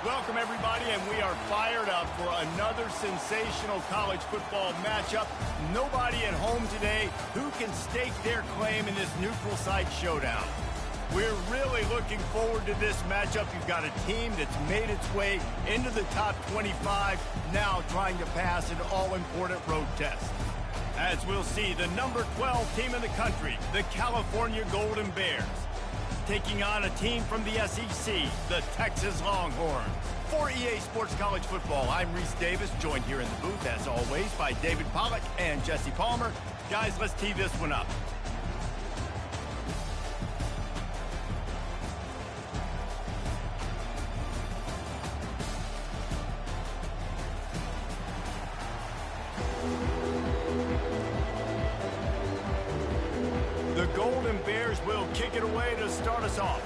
Welcome, everybody, and we are fired up for another sensational college football matchup. Nobody at home today who can stake their claim in this neutral site showdown. We're really looking forward to this matchup. You've got a team that's made its way into the top 25, now trying to pass an all-important road test. As we'll see, the number 12 team in the country, the California Golden Bears, taking on a team from the SEC, the Texas Longhorns. For EA Sports College Football, I'm Reese Davis, joined here in the booth, as always, by David Pollack and Jesse Palmer. Guys, let's tee this one up. The Golden Bears will kick it away to start us off.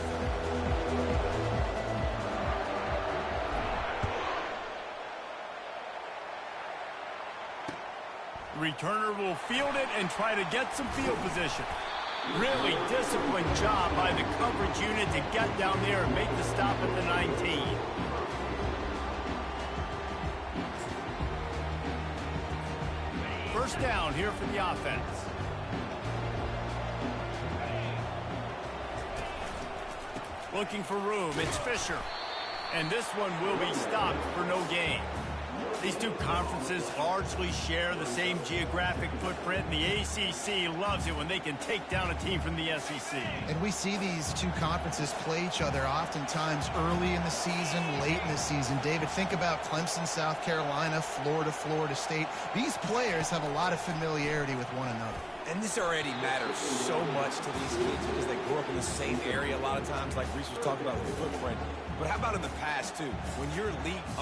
Returner will field it and try to get some field position. Really disciplined job by the coverage unit to get down there and make the stop at the 19. First down here for the offense. Looking for room, it's Fisher. And this one will be stopped for no gain. These two conferences largely share the same geographic footprint, and the ACC loves it when they can take down a team from the SEC. And we see these two conferences play each other oftentimes early in the season, late in the season. David, think about Clemson, South Carolina, Florida, Florida State. These players have a lot of familiarity with one another. And this already matters so much to these kids because they grew up in the same area a lot of times, like Reese was talking about the footprint. But how about in the past, too? When your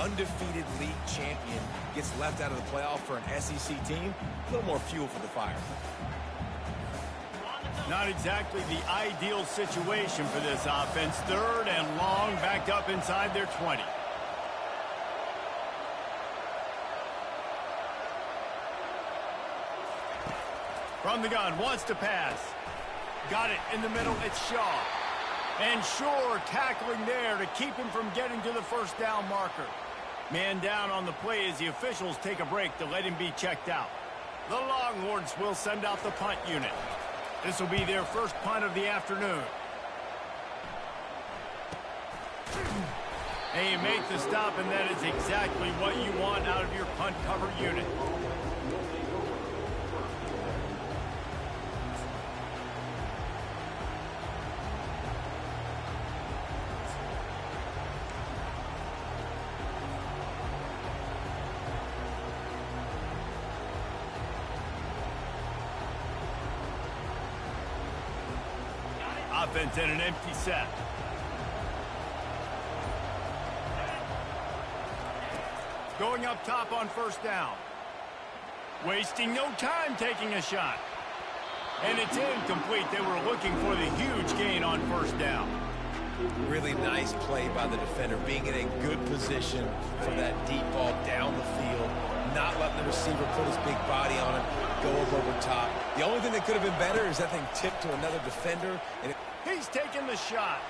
undefeated league champion gets left out of the playoff for an SEC team, a little more fuel for the fire. Not exactly the ideal situation for this offense. Third and long, backed up inside their 20. From the gun, wants to pass. Got it in the middle, it's Shaw. And Shore tackling there to keep him from getting to the first down marker. Man down on the play as the officials take a break to let him be checked out. The Longhorns will send out the punt unit. This will be their first punt of the afternoon. And you make the stop, and that is exactly what you want out of your punt cover unit. Offense in an empty set. Going up top on first down. Wasting no time taking a shot. And it's incomplete. They were looking for the huge gain on first down. Really nice play by the defender, being in a good position for that deep ball down the field, not letting the receiver put his big body on it, go up over top. The only thing that could have been better is that thing tipped to another defender. And he's taking the shot.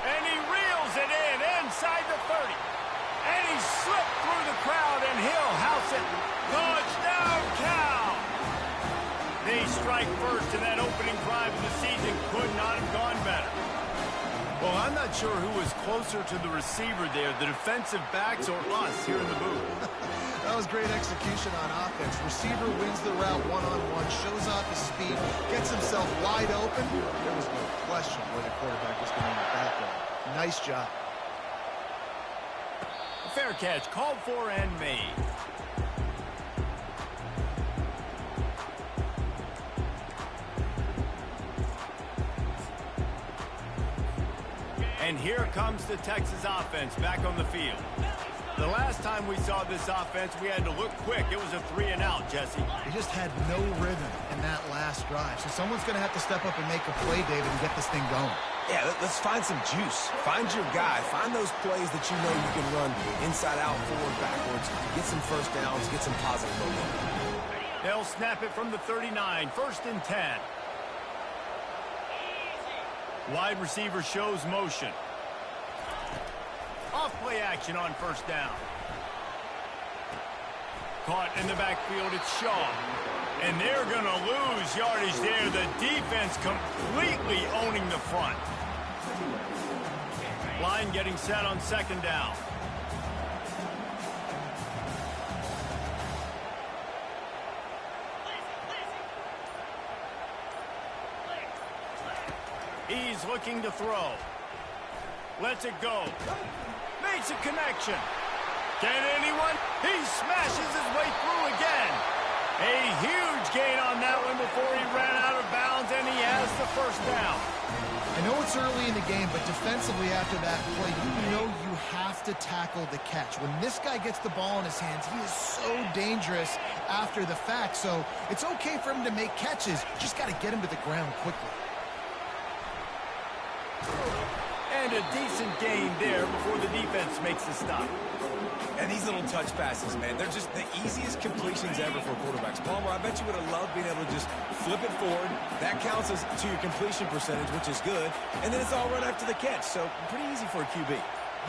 And he reels it in inside the 30. And he slipped through the crowd, and he'll house it. Touchdown, Cal! They strike first, and that opening drive of the season could not have gone better. Well, I'm not sure who was closer to the receiver there, the defensive backs or us here in the booth. That was great execution on offense. Receiver wins the route one-on-one, shows off his speed, gets himself wide open. There was no question where the quarterback was going with that one. Nice job. Fair catch, called for and made. And here comes the Texas offense back on the field. The last time we saw this offense, we had to look quick. It was a 3-and-out, Jesse. They just had no rhythm in that last drive. So someone's going to have to step up and make a play, David, and get this thing going. Yeah, let's find some juice. Find your guy. Find those plays that you know you can run inside out, forward, backwards. Get some first downs. Get some positive momentum. They'll snap it from the 39. First and 10. Wide receiver shows motion. Off-play action on first down. Caught in the backfield, it's Shaw. And they're going to lose yardage there. The defense completely owning the front. Line getting set on second down. He's looking to throw. Lets it go. Makes a connection. Can anyone? He smashes his way through again. A huge gain on that one before he ran out of bounds, and he has the first down. I know it's early in the game, but defensively after that play, you know you have to tackle the catch. When this guy gets the ball in his hands, he is so dangerous after the fact. So it's okay for him to make catches. You just got to get him to the ground quickly. And a decent gain there before the defense makes the stop. And these little touch passes, man, they're just the easiest completions ever for quarterbacks. Palmer, I bet you would have loved being able to just flip it forward. That counts as to your completion percentage, which is good. And then it's all run after the catch. So pretty easy for a QB.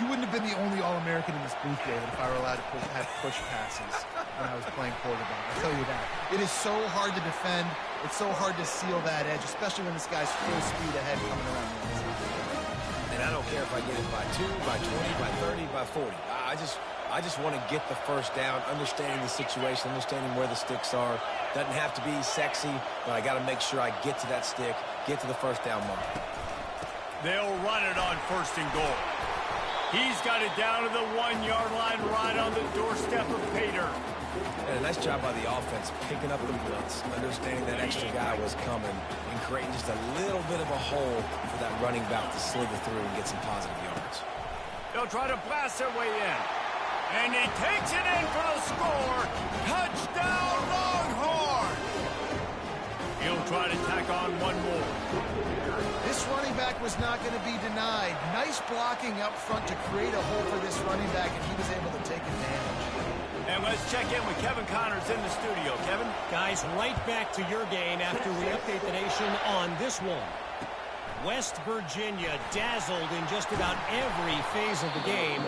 You wouldn't have been the only All-American in this booth, David, if I were allowed to have push passes when I was playing quarterback. I'll tell you that. It is so hard to defend. It's so hard to seal that edge, especially when this guy's full speed ahead coming around the inside. And I don't care if I get it by 2, by 20, by 30, by 40. I just want to get the first down, understanding the situation, understanding where the sticks are. Doesn't have to be sexy, but I got to make sure I get to that stick, get to the first down mark. They'll run it on first and goal. He's got it down to the 1-yard line right on the doorstep of Pater. And a nice job by the offense picking up the blitz, understanding that extra guy was coming, and creating just a little bit of a hole for that running back to slither through and get some positive yards. They'll try to blast their way in. And he takes it in for the score. Touchdown, Longhorn! He'll try to tack on one more. This running back was not going to be denied. Nice blocking up front to create a hole for this running back, and he was able to take advantage. And let's check in with Kevin Connors in the studio. Kevin? Guys, right back to your game after we update the nation on this one. West Virginia dazzled in just about every phase of the game.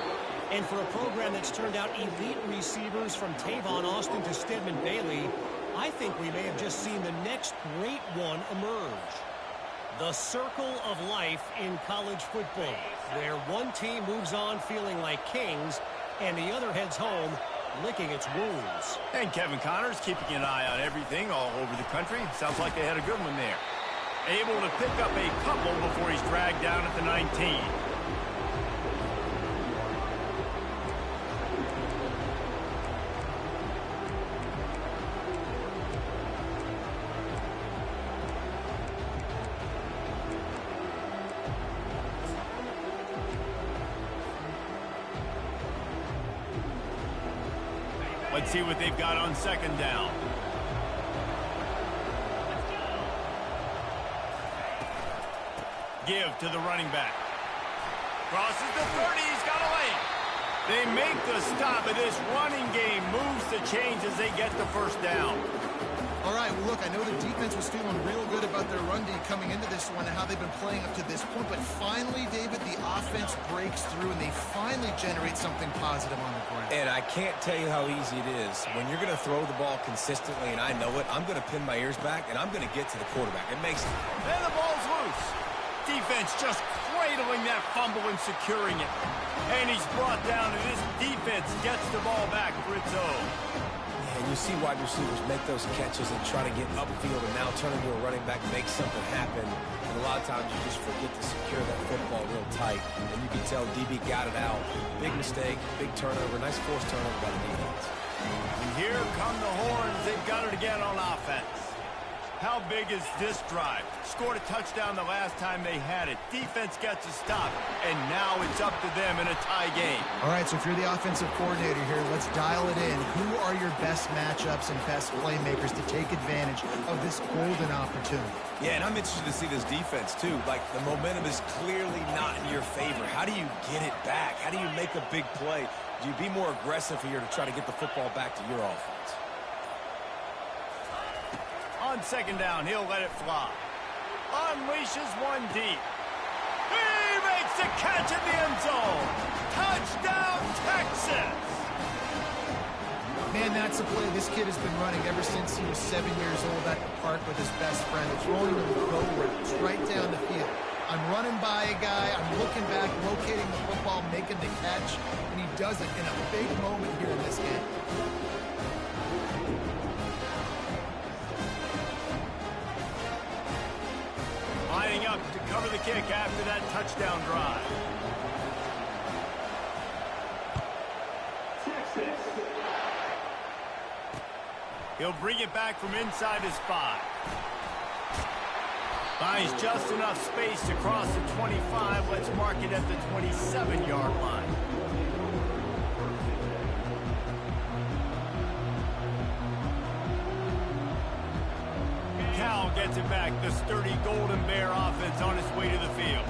And for a program that's turned out elite receivers from Tavon Austin to Stedman Bailey, I think we may have just seen the next great one emerge. The circle of life in college football, where one team moves on feeling like kings and the other heads home licking its wounds. And Kevin Connors keeping an eye on everything all over the country. Sounds like they had a good one there. Able to pick up a couple before he's dragged down at the 19. Let's see what they've got on second down. Give to the running back. Crosses the 30, he's got a lane. They make the stop, and this running game moves the chains as they get the first down. All right, well, look, I know the defense was feeling real good about their run D coming into this one and how they've been playing up to this point, but finally, David, the offense breaks through, and they finally generate something positive on the ground. And I can't tell you how easy it is. When you're going to throw the ball consistently, and I know it, I'm going to pin my ears back, and I'm going to get to the quarterback. It makes it. And the ball's loose. Defense just cradling that fumble and securing it. And he's brought down, and this defense gets the ball back for its own. And you see wide receivers make those catches and try to get upfield and now turn into a running back, make something happen. And a lot of times you just forget to secure that football real tight. And you can tell DB got it out. Big mistake, big turnover, nice forced turnover by the defense. And here come the Horns. They've got it again on offense. How big is this drive? Scored a touchdown the last time they had it. Defense gets a stop, and now it's up to them in a tie game. All right, so if you're the offensive coordinator here, let's dial it in. Who are your best matchups and best playmakers to take advantage of this golden opportunity? Yeah, and I'm interested to see this defense, too. Like, the momentum is clearly not in your favor. How do you get it back? How do you make a big play? Do you be more aggressive here to try to get the football back to your offense? On second down, he'll let it fly. Unleashes one deep. He makes the catch in the end zone. Touchdown! that's a play this kid has been running ever since he was 7 years old at the park with his best friend. It's rolling the go routes right down the field. I'm running by a guy, I'm looking back, locating the football, making the catch, and he does it in a big moment here in this game. Lining up to cover the kick after that touchdown drive. He'll bring it back from inside his 5. Finds just enough space to cross the 25. Let's mark it at the 27-yard line. Cal gets it back. The sturdy Golden Bear offense on its way to the field.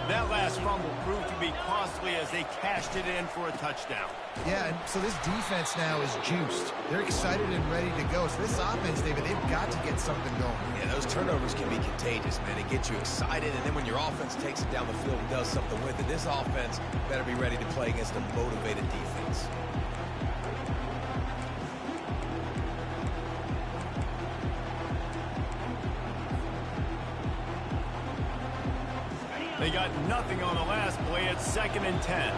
That last fumble proved to be costly as they cashed it in for a touchdown. Yeah, and so this defense now is juiced. They're excited and ready to go. So this offense, David, they've got to get something going. Yeah, those turnovers can be contagious, man. It gets you excited, and then when your offense takes it down the field and does something with it, this offense better be ready to play against a motivated defense. They got nothing on the last play. It's 2nd and 10.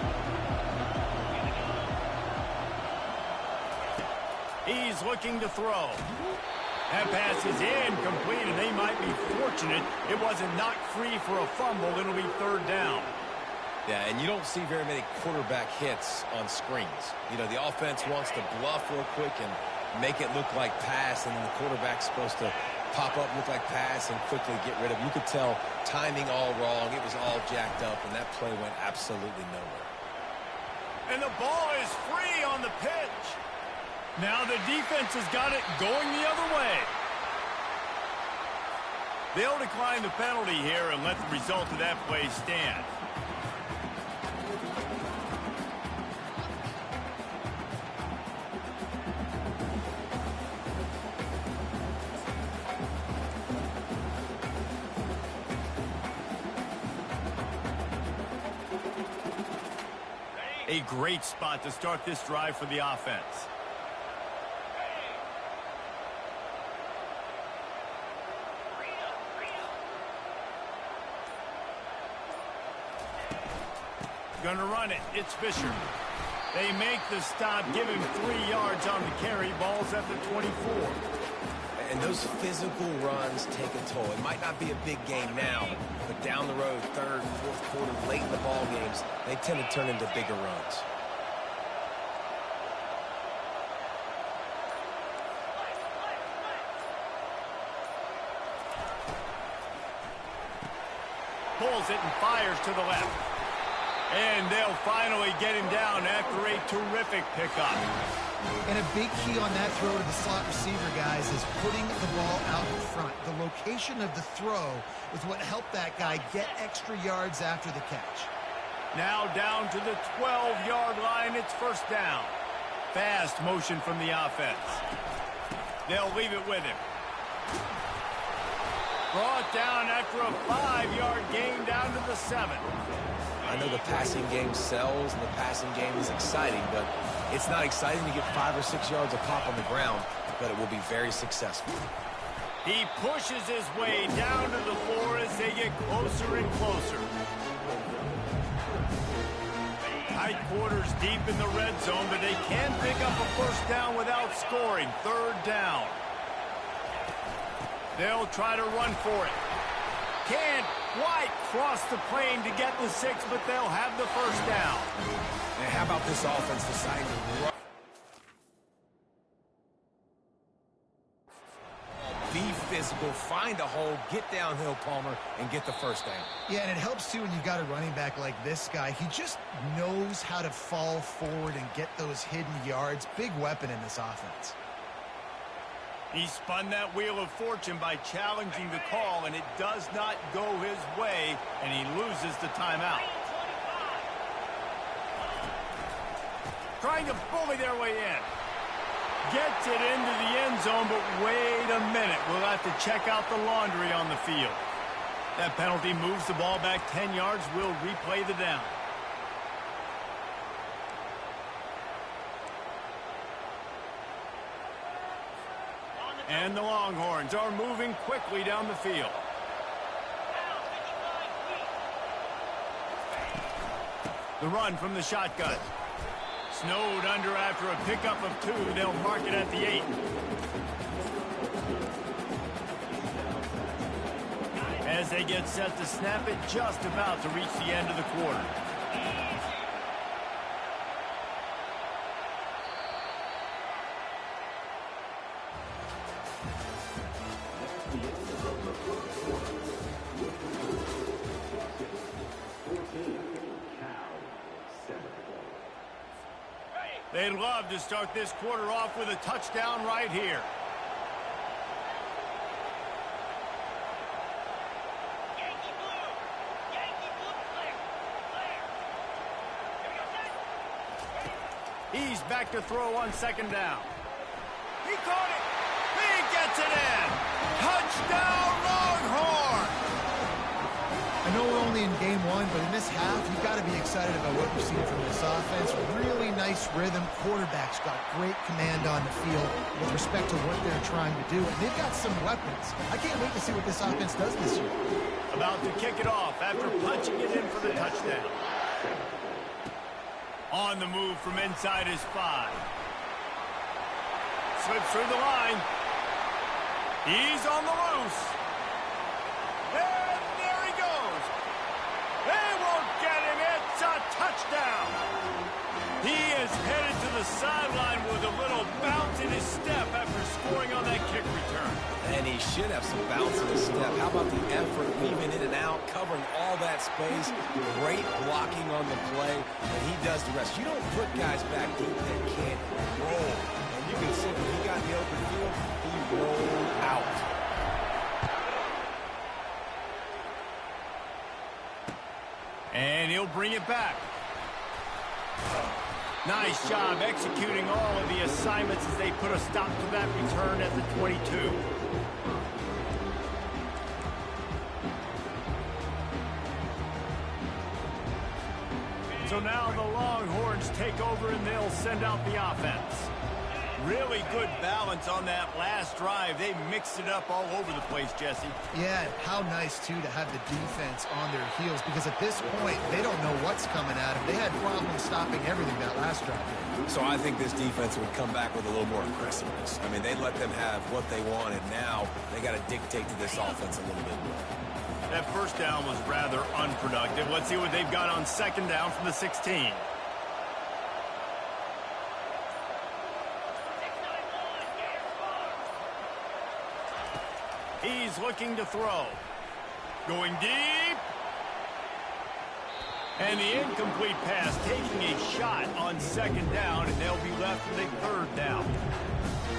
He's looking to throw. That pass is incomplete, and they might be fortunate it wasn't knocked free for a fumble. It'll be 3rd down. Yeah, and you don't see very many quarterback hits on screens. You know, the offense wants to bluff real quick and make it look like pass, and then the quarterback's supposed to pop up, look like pass, and quickly get rid of it. You could tell timing all wrong. It was all jacked up, and that play went absolutely nowhere. And the ball is free on the pitch. Now the defense has got it going the other way. They'll decline the penalty here and let the result of that play stand. A great spot to start this drive for the offense. Gonna run it. It's Fisher. They make the stop, give him 3 yards on the carry. Ball's at the 24. And those physical runs take a toll. It might not be a big game now, but down the road, 3rd, 4th quarter, late in the ball games, they tend to turn into bigger runs. Pulls it and fires to the left. And they'll finally get him down after a terrific pickup. And a big key on that throw to the slot receiver, guys, is putting the ball out in front. The location of the throw is what helped that guy get extra yards after the catch. Now down to the 12-yard line. It's 1st down. Fast motion from the offense. They'll leave it with him. Brought down after a 5-yard gain down to the 7. I know the passing game sells and the passing game is exciting, but it's not exciting to get 5 or 6 yards a pop on the ground, but it will be very successful. He pushes his way down to the floor as they get closer and closer. Tight quarters deep in the red zone, but they can pick up a 1st down without scoring. 3rd down. They'll try to run for it. Can't quite cross the plane to get the 6, but they'll have the 1st down. And how about this offense deciding to run? Be physical, find a hole, get downhill, Palmer, and get the 1st down. Yeah, and it helps, too, when you've got a running back like this guy. He just knows how to fall forward and get those hidden yards. Big weapon in this offense. He spun that wheel of fortune by challenging the call, and it does not go his way, and he loses the timeout. Trying to bully their way in. Gets it into the end zone, but wait a minute. We'll have to check out the laundry on the field. That penalty moves the ball back 10 yards. We'll replay the down. And the Longhorns are moving quickly down the field. The run from the shotgun. Snowed under after a pickup of 2. They'll mark it at the 8. As they get set to snap it, just about to reach the end of the quarter. They'd love to start this quarter off with a touchdown right here. He's back to throw on 2nd down. He caught it. He gets it in. Touchdown, Longhorn. I know we're only in game 1, but in this half, you've got to be excited about what you've seen from this offense. Really nice rhythm. Quarterback's got great command on the field with respect to what they're trying to do. And they've got some weapons. I can't wait to see what this offense does this year. About to kick it off after punching it in for the touchdown. On the move from inside his 5. Slips through the line. He's on the loose. And there he goes. They won't get him. It's a touchdown. He is headed to the sideline with a little bounce in his step after scoring on that kick return. And he should have some bounce in his step. How about the effort, weaving in and out, covering all that space, great blocking on the play, and he does the rest. You don't put guys back deep that can't roll. And you can see when he got in the open field, he rolled out. And he'll bring it back. Nice job executing all of the assignments as they put a stop to that return at the 22. So now the Longhorns take over and they'll send out the offense. Really good balance on that last drive. They mixed it up all over the place, Jesse. Yeah, how nice, too, to have the defense on their heels, because at this point, they don't know what's coming at them. They had problems stopping everything that last drive. So I think this defense would come back with a little more aggressiveness. I mean, they let them have what they want, and now they got to dictate to this offense a little bit more. That first down was rather unproductive. Let's see what they've got on 2nd down from the 16. He's looking to throw. Going deep. And the incomplete pass, taking a shot on 2nd down, and they'll be left with a 3rd down.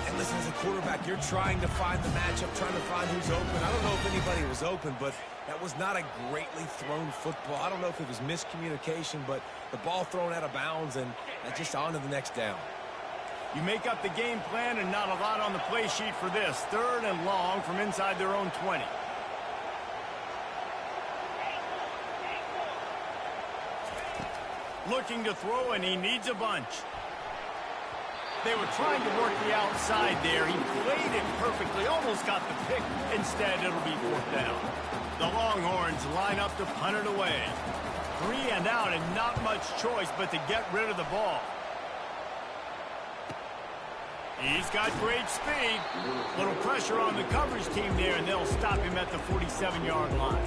And listen, as a quarterback, you're trying to find the matchup, trying to find who's open. I don't know if anybody was open, but that was not a greatly thrown football. I don't know if it was miscommunication, but the ball thrown out of bounds, and just on to the next down. You make up the game plan and not a lot on the play sheet for this. 3rd and long from inside their own 20. Looking to throw, and he needs a bunch. They were trying to work the outside there. He played it perfectly, almost got the pick. Instead, it'll be 4th down. The Longhorns line up to punt it away. 3 and out, and not much choice but to get rid of the ball. He's got great speed. Little pressure on the coverage team there, and they'll stop him at the 47-yard line.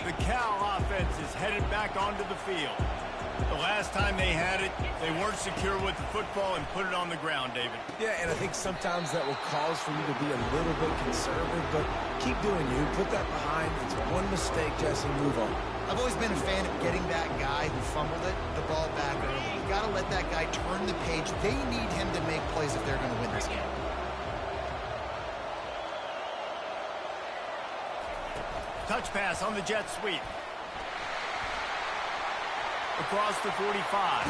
The Cal offense is headed back onto the field. The last time they had it, they weren't secure with the football and put it on the ground, David. Yeah, and I think sometimes that will cause for you to be a little bit conservative, but keep doing you. Put that behind. It's one mistake, Jesse. Move on. I've always been a fan of getting that guy who fumbled it, the ball back early. You got to let that guy turn the page. They need him to make plays if they're going to win this game. Touch pass on the jet sweep. Across the 45.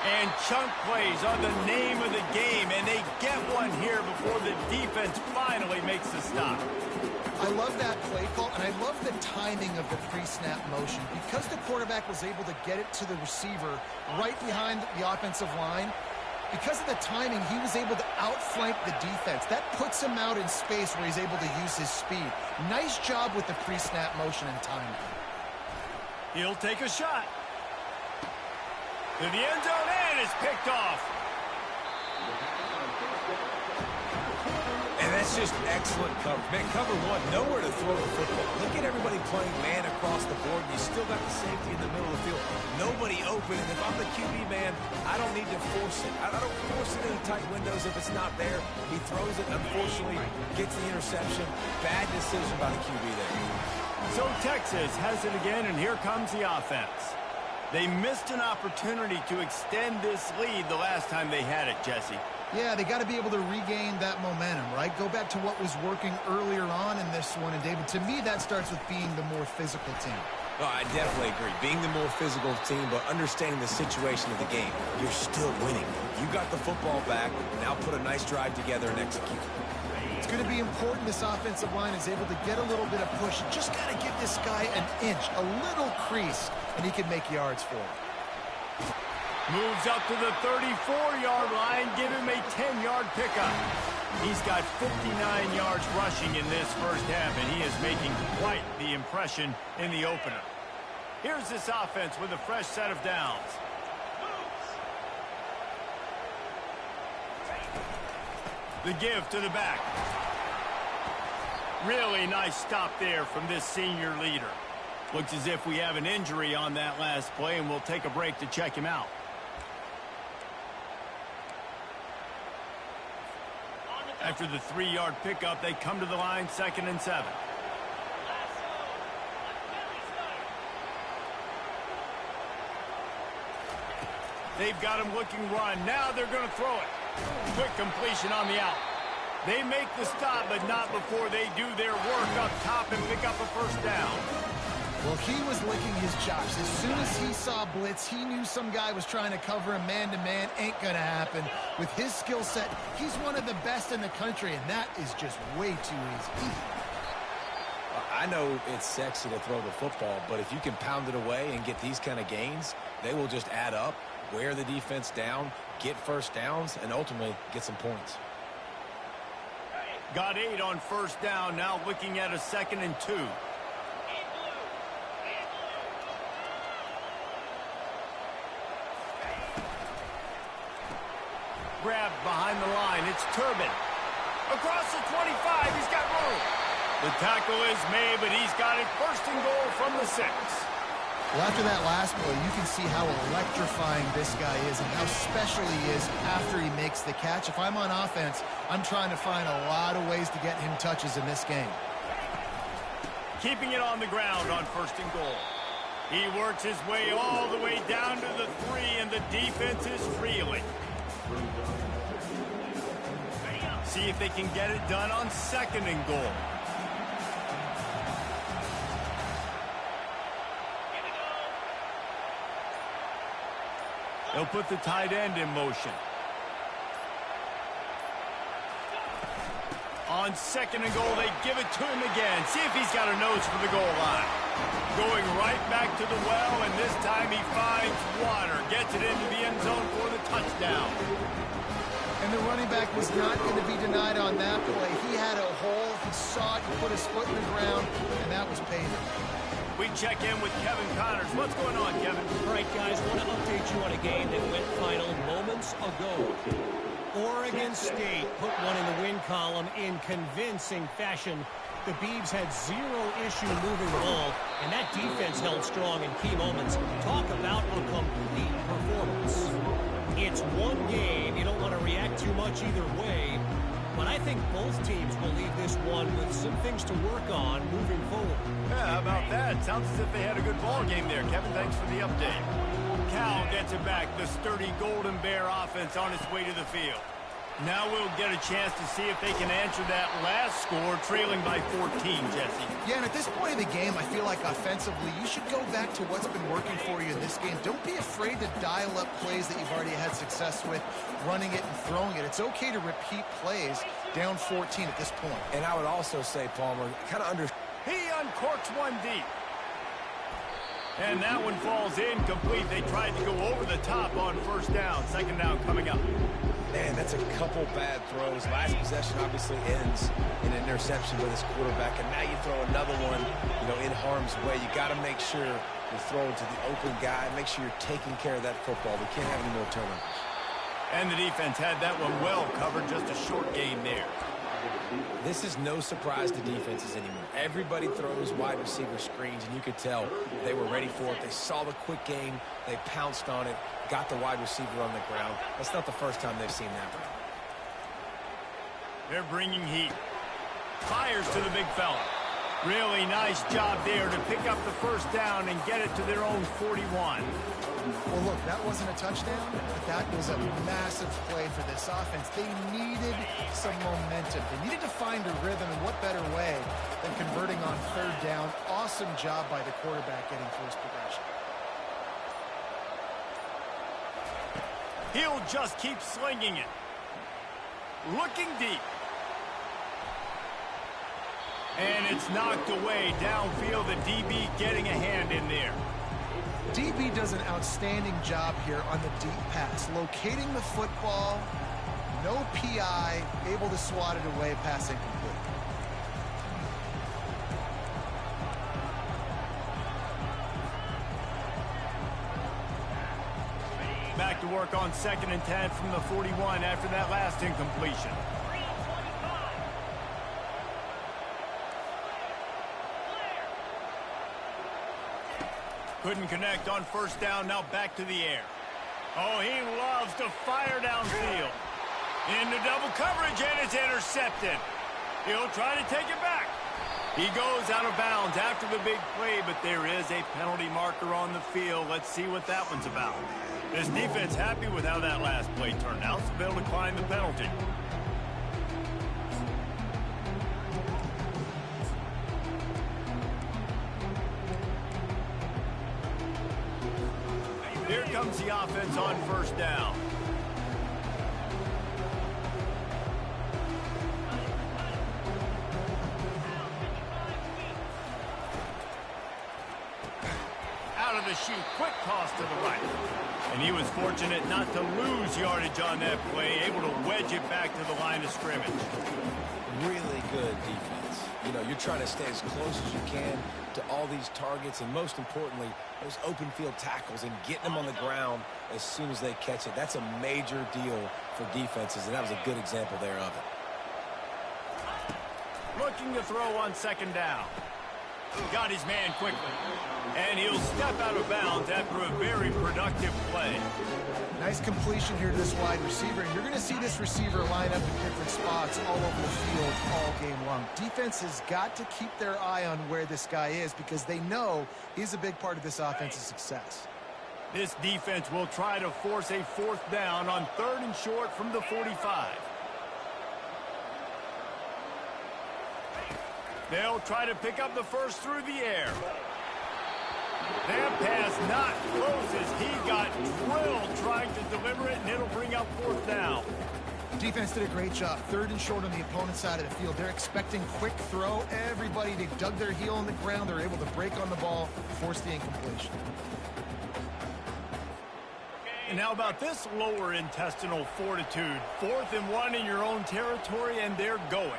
And chunk plays are the name of the game, and they get one here before the defense finally makes the stop. I love that play call, and I love the timing of the pre-snap motion. Because the quarterback was able to get it to the receiver right behind the offensive line, because of the timing, he was able to outflank the defense. That puts him out in space where he's able to use his speed. Nice job with the pre-snap motion and timing. He'll take a shot. To the end zone, and it's picked off. And that's just excellent coverage. Man, cover one, nowhere to throw the football. Look at everybody playing man across the board, and you still got the safety in the middle of the field. Nobody open, and if I'm the QB man, I don't need to force it. I don't force it in tight windows if it's not there. He throws it, unfortunately, gets the interception. Bad decision by the QB there. So Texas has it again, and here comes the offense. They missed an opportunity to extend this lead the last time they had it, Jesse. Yeah, they got to be able to regain that momentum, right? Go back to what was working earlier on in this one. And, David, to me, that starts with being the more physical team. Oh, I definitely agree. Being the more physical team, but understanding the situation of the game. You're still winning. You got the football back. Now put a nice drive together and execute. It's going to be important this offensive line is able to get a little bit of push. Just got to give this guy an inch, a little crease, and he can make yards for it. Moves up to the 34-yard line. Give him a 10-yard pickup. He's got 59 yards rushing in this first half, and he is making quite the impression in the opener. Here's this offense with a fresh set of downs. The give to the back. Really nice stop there from this senior leader. Looks as if we have an injury on that last play, and we'll take a break to check him out. After the 3-yard pickup, they come to the line, 2nd and 7. They've got him looking run. Now they're going to throw it. Quick completion on the out. They make the stop, but not before they do their work up top and pick up a first down. Well, he was licking his chops. As soon as he saw blitz, he knew some guy was trying to cover him man-to-man. Ain't going to happen. With his skill set, he's one of the best in the country, and that is just way too easy. I know it's sexy to throw the football, but if you can pound it away and get these kind of gains, they will just add up, wear the defense down, get first downs, and ultimately get some points. Got 8 on first down, now looking at a 2nd and 2. Grabbed behind the line. It's Turbin. Across the 25. He's got room. The tackle is made, but he's got it first and goal from the 6. Well, after that last play, you can see how electrifying this guy is and how special he is after he makes the catch. If I'm on offense, I'm trying to find a lot of ways to get him touches in this game. Keeping it on the ground on first and goal. He works his way all the way down to the 3, and the defense is reeling. See if they can get it done on 2nd and goal. They'll put the tight end in motion. On 2nd and goal, they give it to him again. See if he's got a nose for the goal line. Going right back to the well, and this time he finds water. Gets it into the end zone for the touchdown. And the running back was not going to be denied on that play. He had a hole. He saw it. He put his foot in the ground, and that was payment. We check in with Kevin Connors. What's going on, Kevin? All right, guys, want to update you on a game that went final moments ago. Oregon State put one in the win column in convincing fashion. The Beavs had 0 issue moving the ball, and that defense held strong in key moments. Talk about a complete performance. It's one game. You don't want to react too much either way. But I think both teams will leave this one with some things to work on moving forward. Yeah, how about that? Sounds as if they had a good ball game there. Kevin, thanks for the update. Cal gets it back. The sturdy Golden Bear offense on its way to the field. Now we'll get a chance to see if they can answer that last score, trailing by 14, Jesse. Yeah, and at this point of the game, I feel like offensively, you should go back to what's been working for you in this game. Don't be afraid to dial up plays that you've already had success with, running it and throwing it. It's okay to repeat plays down 14 at this point. And I would also say, Palmer, kind of He uncorks one deep. And that one falls incomplete. They tried to go over the top on first down. Second down coming up. Man, that's a couple bad throws. Last possession obviously ends in an interception with his quarterback, and now you throw another one, in harm's way. You got to make sure you're throwing to the open guy. Make sure you're taking care of that football. We can't have any more turnovers. And the defense had that one well covered. Just a short gain there. This is no surprise to defenses anymore. Everybody throws wide receiver screens, and you could tell they were ready for it. They saw the quick game. They pounced on it, got the wide receiver on the ground. That's not the first time they've seen that route. They're bringing heat. Fires to the big fella. Really nice job there to pick up the first down and get it to their own 41. Well, look, that wasn't a touchdown, but that was a massive play for this offense. They needed some momentum. They needed to find a rhythm, and what better way than converting on third down. Awesome job by the quarterback getting first possession. He'll just keep slinging it. Looking deep. And it's knocked away downfield. The DB getting a hand in there. DB does an outstanding job here on the deep pass. Locating the football, no PI, able to swat it away, pass incomplete. Back to work on 2nd and 10 from the 41 after that last incompletion. Couldn't connect on first down, now back to the air. Oh, he loves to fire downfield. Into double coverage, and it's intercepted. He'll try to take it back. He goes out of bounds after the big play, but there is a penalty marker on the field. Let's see what that one's about. This defense happy with how that last play turned out, so they'll decline the penalty. Here comes the offense on first down. Out of the chute, quick toss to the right. And he was fortunate not to lose yardage on that play, able to wedge it back to the line of scrimmage. Really good defense. You're trying to stay as close as you can to all these targets, and most importantly, those open field tackles and getting them on the ground as soon as they catch it. That's a major deal for defenses, and that was a good example there of it. Looking to throw on 2nd down. Got his man quickly. And he'll step out of bounds after a very productive play. Nice completion here to this wide receiver. And you're going to see this receiver line up in different spots all over the field all game long. Defense has got to keep their eye on where this guy is because they know he's a big part of this offense's success. This defense will try to force a 4th down on 3rd and short from the 45. They'll try to pick up the first through the air. That pass not close as he got drilled trying to deliver it, and it'll bring up 4th down. Defense did a great job. 3rd and short on the opponent's side of the field. They're expecting quick throw. Everybody, they dug their heel on the ground. They're able to break on the ball, force the incompletion. And how about this lower intestinal fortitude? 4th and 1 in your own territory, and they're going.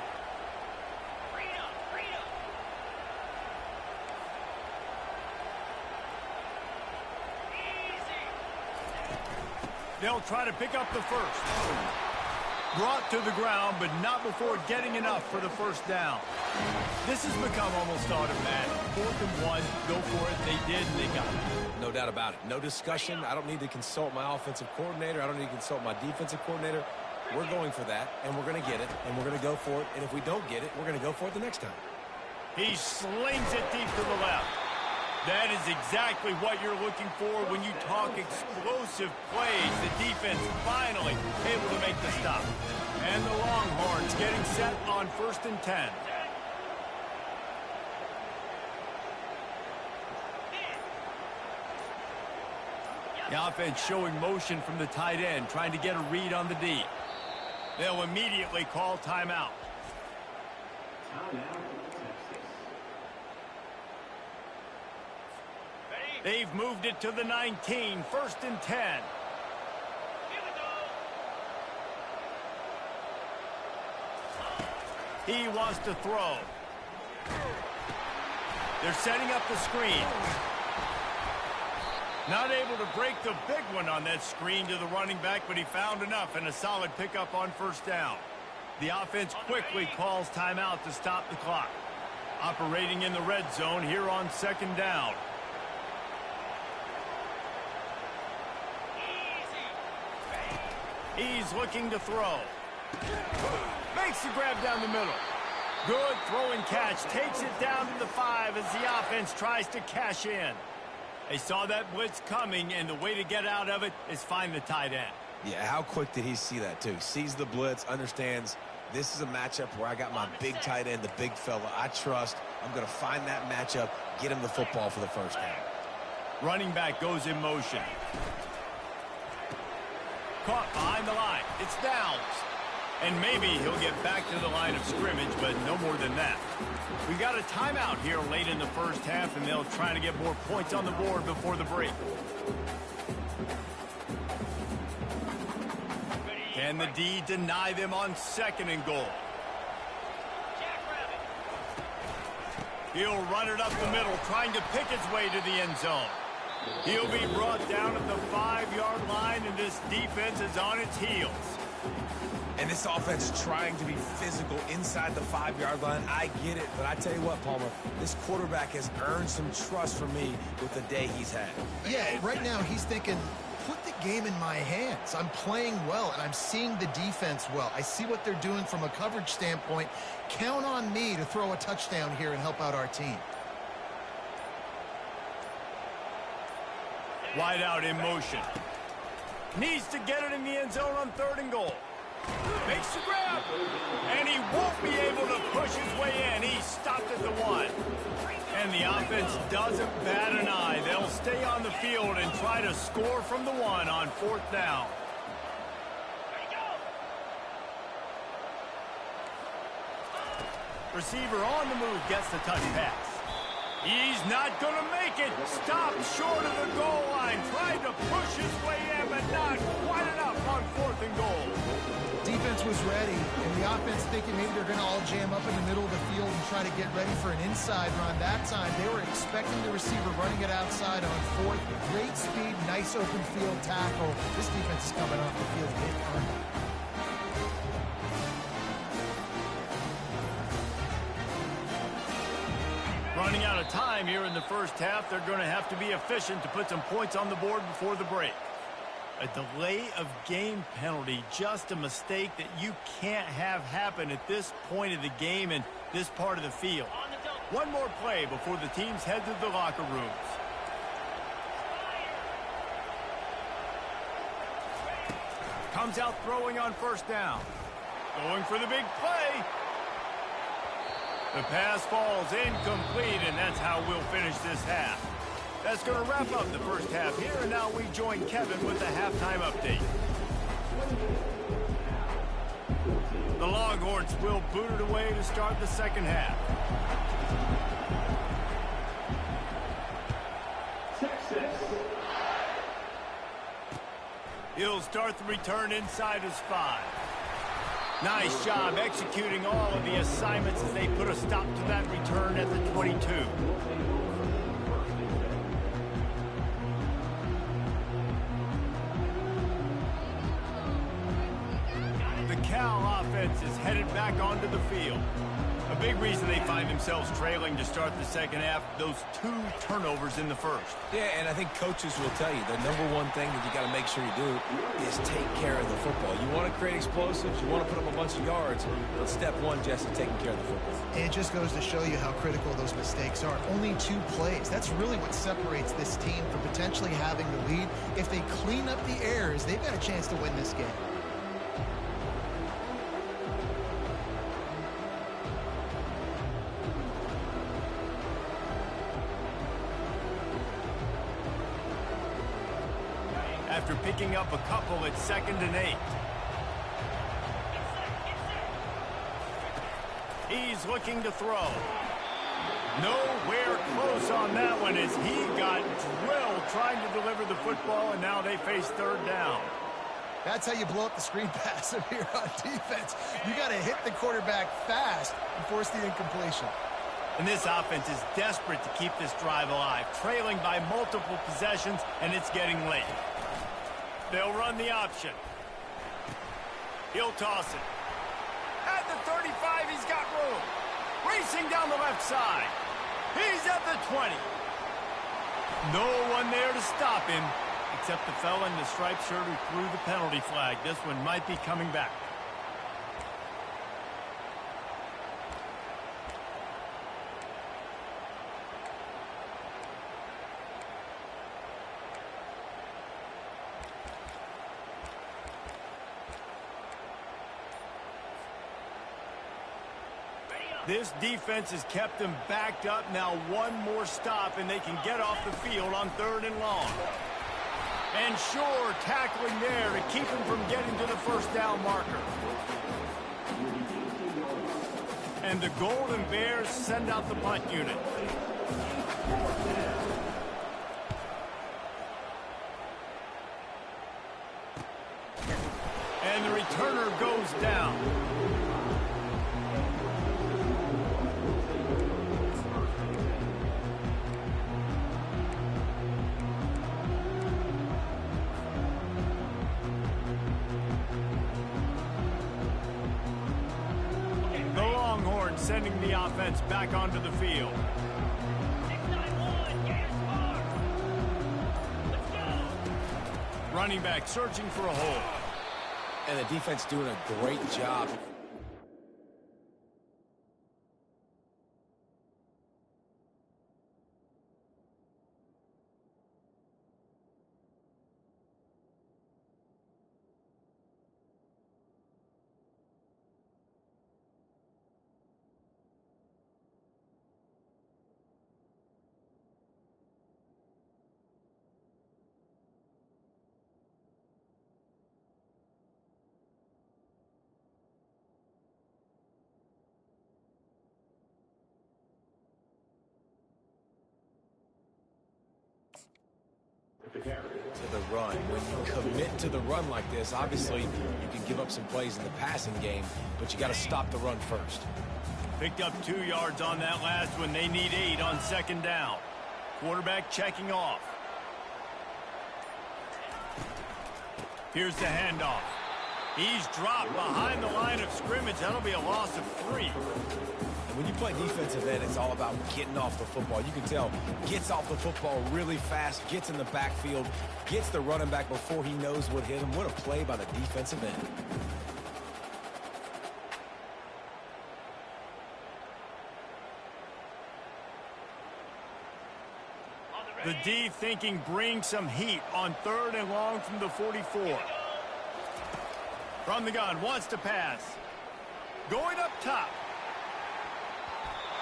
They'll try to pick up the first. Brought to the ground, but not before getting enough for the first down. This has become almost automatic. 4th and 1, go for it. They did, and they got it. No doubt about it. No discussion. I don't need to consult my offensive coordinator. I don't need to consult my defensive coordinator. We're going for that, and we're going to get it, and we're going to go for it. And if we don't get it, we're going to go for it the next time. He slings it deep to the left. That is exactly what you're looking for when you talk explosive plays. The defense finally able to make the stop. Offense getting set on 1st and 10. The offense showing motion from the tight end, trying to get a read on the D. They'll immediately call timeout. They've moved it to the 19, 1st and 10. He wants to throw. They're setting up the screen. Not able to break the big one on that screen to the running back, but he found enough and a solid pickup on 1st down. The offense quickly calls timeout to stop the clock. Operating in the red zone here on 2nd down. He's looking to throw. Makes the grab down the middle. Good throwing catch. Takes it down to the 5 as the offense tries to cash in. They saw that blitz coming, and the way to get out of it is find the tight end. Yeah, how quick did he see that, too? Sees the blitz, understands this is a matchup where I got my big tight end, the big fella I trust. I'm going to find that matchup, get him the football for the 1st down. Running back goes in motion. Caught behind the line. It's downs. And maybe he'll get back to the line of scrimmage, but no more than that. We've got a timeout here late in the 1st half, and they'll try to get more points on the board before the break. Can the D deny them on 2nd and goal? He'll run it up the middle, trying to pick his way to the end zone. He'll be brought down at the 5-yard line, and this defense is on its heels. And this offense is trying to be physical inside the 5-yard line. I get it, but I tell you what, Palmer, this quarterback has earned some trust from me with the day he's had. Yeah, right now he's thinking, put the game in my hands. I'm playing well, and I'm seeing the defense well. I see what they're doing from a coverage standpoint. Count on me to throw a touchdown here and help out our team. Wide out in motion. Needs to get it in the end zone on 3rd and goal. Makes the grab, and he won't be able to push his way in. He's stopped at the 1. And the offense doesn't bat an eye. They'll stay on the field and try to score from the 1 on 4th down. Receiver on the move gets the touch pass. He's not going to make it. Stopped short of the goal line. Tried to push his way in, but not quite enough on 4th and goal. Defense was ready, and the offense thinking maybe they're going to all jam up in the middle of the field and try to get ready for an inside run. That time, they were expecting the receiver running it outside on 4th. Great speed, nice open field tackle. This defense is coming off the field. Running out of time here in the 1st half. They're going to have to be efficient to put some points on the board before the break. A delay of game penalty, just a mistake that you can't have happen at this point of the game and this part of the field. One more play before the teams head to the locker rooms. Comes out throwing on 1st down. Going for the big play. The pass falls incomplete, and that's how we'll finish this half. That's going to wrap up the 1st half here, and now we join Kevin with the halftime update. The Longhorns will boot it away to start the 2nd half. He'll start the return inside his 5. Nice job executing all of the assignments as they put a stop to that return at the 22. The Cal offense is headed back onto the field. A big reason they find themselves trailing to start the 2nd half, those 2 turnovers in the 1st. Yeah, and I think coaches will tell you the #1 thing that you got to make sure you do is take care of the football. You want to create explosives, you want to put up a bunch of yards, but step 1, Jesse, taking care of the football. It just goes to show you how critical those mistakes are. Only 2 plays. That's really what separates this team from potentially having the lead. If they clean up the errors, they've got a chance to win this game. after picking up a couple at 2nd and 8. He's looking to throw. Nowhere close on that one as he got drilled trying to deliver the football, and now they face 3rd down. That's how you blow up the screen pass here on defense. You got to hit the quarterback fast and force the incompletion. And this offense is desperate to keep this drive alive, trailing by multiple possessions, and it's getting late. They'll run the option. He'll toss it. At the 35, he's got room. Racing down the left side. He's at the 20. No one there to stop him, except the fella in the striped shirt who threw the penalty flag. This one might be coming back. This defense has kept them backed up. Now one more stop, and they can get off the field on 3rd and long. And sure, tackling there to keep him from getting to the 1st down marker. And the Golden Bears send out the punt unit. And the returner goes down. Sending the offense back onto the field. 691, get hard. Let's go. Running back searching for a hole. And the defense doing a great job. To the run. When you commit to the run like this, obviously you can give up some plays in the passing game, but you got to stop the run first. Picked up 2 yards on that last one. They need 8 on 2nd down. Quarterback checking off. Here's the handoff. He's dropped behind the line of scrimmage. That'll be a loss of 3. When you play defensive end, it's all about getting off the football. You can tell, gets off the football really fast, gets in the backfield, gets the running back before he knows what hit him. What a play by the defensive end. The D thinking bring some heat on 3rd and long from the 44. From the gun, wants to pass. Going up top.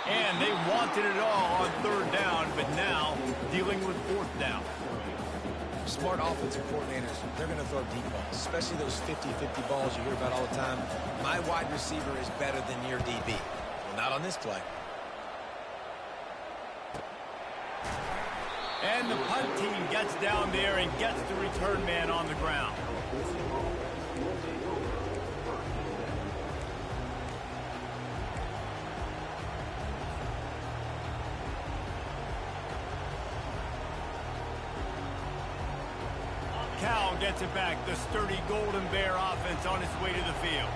And they wanted it all on 3rd down, but now dealing with 4th down. Smart offensive coordinators, they're going to throw deep balls, especially those 50-50 balls you hear about all the time. My wide receiver is better than your DB. Well, not on this play. And the punt team gets down there and gets the return man on the ground. Cal gets it back. The sturdy Golden Bear offense on its way to the field.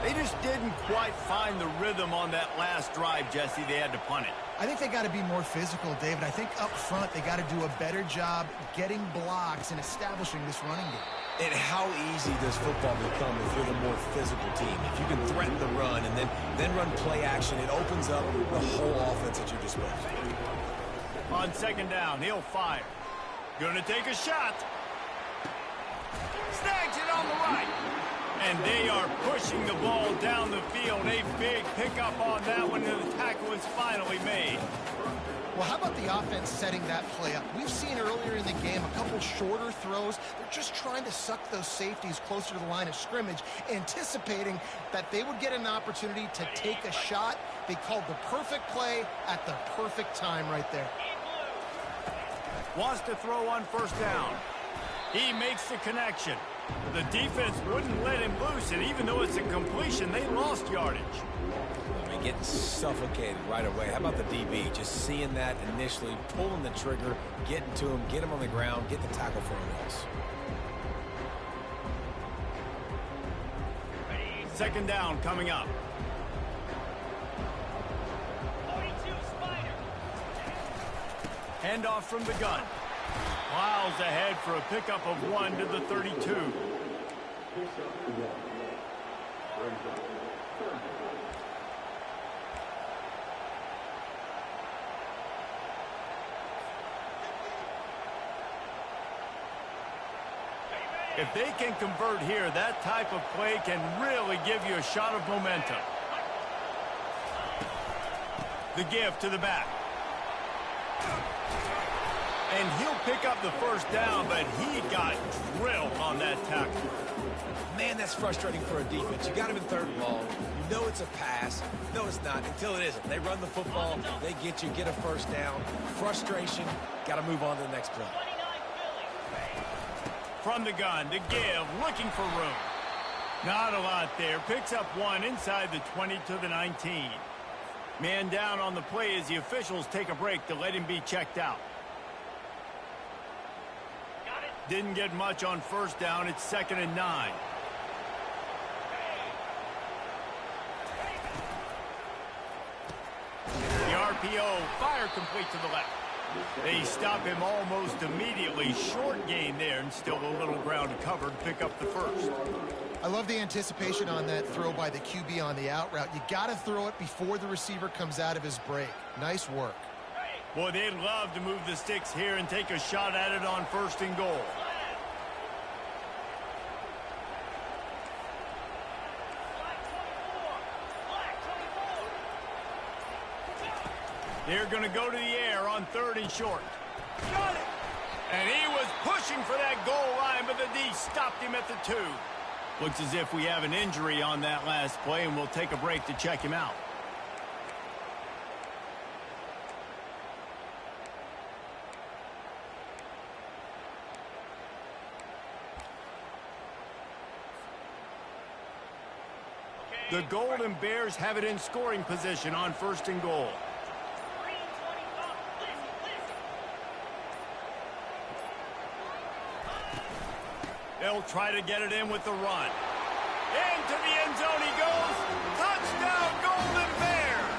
They just didn't quite find the rhythm on that last drive, Jesse. They had to punt it. I think they got to be more physical, David. I think up front they got to do a better job getting blocks and establishing this running game. And how easy does football become if you're the more physical team? If you can threaten the run and then run play action, it opens up the whole offense at your disposal. On 2nd down, he'll fire. Gonna take a shot. Snags it on the right. And they are pushing the ball down the field. A big pickup on that one, and the tackle is finally made. Well, how about the offense setting that play up? We've seen earlier in the game a couple shorter throws. They're just trying to suck those safeties closer to the line of scrimmage, anticipating that they would get an opportunity to take a shot. They called the perfect play at the perfect time right there. Wants to throw on first down. He makes the connection. The defense wouldn't let him loose, and even though it's a completion, they lost yardage. I mean, getting suffocated right away. How about the DB? Just seeing that initially, pulling the trigger, getting to him, get him on the ground, get the tackle for a loss. Second down coming up. 42 Spider. Handoff from the gun. Miles ahead for a pickup of 1 to the 32. If they can convert here, that type of play can really give you a shot of momentum. The give to the back. And he'll pick up the first down, but he got drilled on that tackle. Man, that's frustrating for a defense. You got him in third and long. You know it's a pass. No, it's not until it isn't. They run the football. They get you, get a first down. Frustration. Got to move on to the next play. 29 Philly. From the gun, the give, looking for room. Not a lot there. Picks up 1 inside the 20 to the 19. Man down on the play as the officials take a break to let him be checked out. Got it. Didn't get much on first down. It's 2nd and 9. The RPO, fire complete to the left. They stop him almost immediately. Short gain there, and still a little ground covered. Pick up the first. I love the anticipation on that throw by the QB on the out route. You got to throw it before the receiver comes out of his break. Nice work. Boy, they'd love to move the sticks here and take a shot at it on 1st and goal. They're going to go to the air on 3rd and short. Got it! And he was pushing for that goal line, but the D stopped him at the 2. Looks as if we have an injury on that last play, and we'll take a break to check him out. The Golden Bears have it in scoring position on 1st and goal. They'll try to get it in with the run. Into the end zone he goes. Touchdown, Golden Bears!